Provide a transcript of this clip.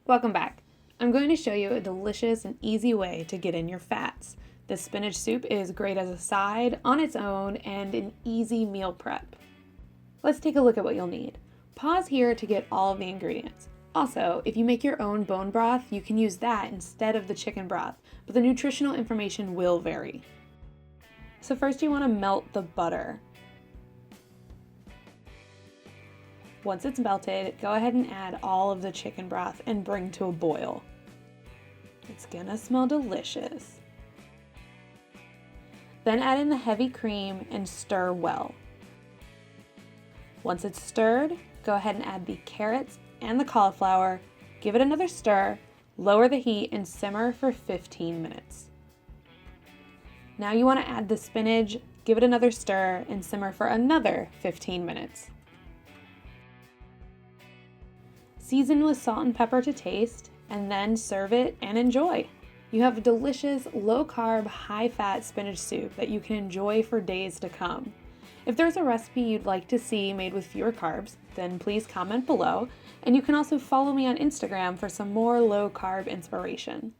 Welcome back. I'm going to show you a delicious and easy way to get in your fats. This spinach soup is great as a side, on its own, and an easy meal prep. Let's take a look at what you'll need. Pause here to get all of the ingredients. Also, if you make your own bone broth, you can use that instead of the chicken broth, but the nutritional information will vary. So first you want to melt the butter. Once it's melted, go ahead and add all of the chicken broth and bring to a boil. It's gonna smell delicious. Then add in the heavy cream and stir well. Once it's stirred, go ahead and add the carrots and the cauliflower, give it another stir, lower the heat, and simmer for 15 minutes. Now you want to add the spinach, give it another stir, and simmer for another 15 minutes. Season with salt and pepper to taste, and then serve it and enjoy. You have a delicious, low-carb, high-fat spinach soup that you can enjoy for days to come. If there's a recipe you'd like to see made with fewer carbs, then please comment below, and you can also follow me on Instagram for some more low-carb inspiration.